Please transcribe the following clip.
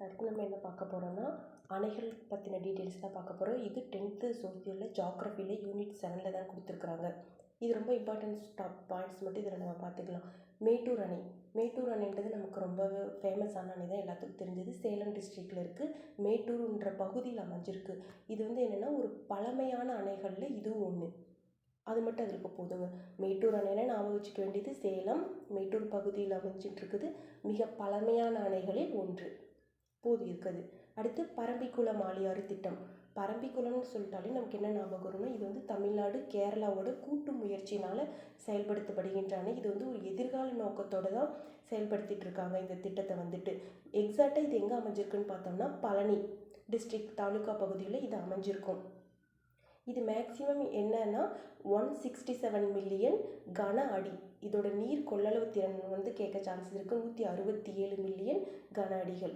அடுத்து நம்ம என்ன பார்க்க போகிறோம்னா அணைகள் பற்றின டீட்டெயில்ஸ் தான் பார்க்க போகிறோம். இது 10th சோசியலில் ஜாக்ரஃபியில் யூனிட் 7ல் தான் கொடுத்துருக்குறாங்க. இது ரொம்ப இம்பார்ட்டன்ஸ் பாயிண்ட்ஸ் மட்டும் இதில் நம்ம பார்த்துக்கலாம். மேட்டூர் அணை. மேட்டூர் அணைன்றது நமக்கு ரொம்ப ஃபேமஸான அணை தான், எல்லாத்துக்கும் தெரிஞ்சது. சேலம் டிஸ்ட்ரிக்டில் இருக்குது. மேட்டூர்ன்ற பகுதியில் அமைஞ்சிருக்கு. இது வந்து என்னென்னா ஒரு பழமையான அணைகளில் இதுவும் ஒன்று. அது மட்டும் அதில் இப்போ போதுங்க. மேட்டூர் அணைனா ஞாபகம் வச்சுக்க வேண்டியது சேலம் மேட்டூர் பகுதியில் அமைஞ்சிட்ருக்குது. மிக பழமையான அணைகளில் ஒன்று போது இருக்குது. அடுத்து பரம்பிக்குளம் ஆழியாறு திட்டம். பரம்பிக்குளம்னு சொல்லிட்டாலே நமக்கு என்ன ஞாபகம் வரும்னா, இது வந்து தமிழ்நாடு கேரளாவோட கூட்டு முயற்சினால் செயல்படுத்தப்படுகின்ற அணை. இது வந்து ஒரு எதிர்கால நோக்கத்தோடு தான் செயல்படுத்திகிட்டு இருக்காங்க இந்த திட்டத்தை வந்துட்டு. எக்ஸாக்டாக இது எங்கே அமைஞ்சிருக்குன்னு பார்த்தோம்னா பழனி டிஸ்ட்ரிக்ட் தாலுக்கா பகுதியில் இது அமைஞ்சிருக்கும். இது மேக்ஸிமம் என்னன்னா 167 மில்லியன் கன அடி. இதோட நீர் கொள்ளளவு திறன் வந்து கேட்க சான்சஸ் இருக்குது. 167 மில்லியன் கன அடிகள்.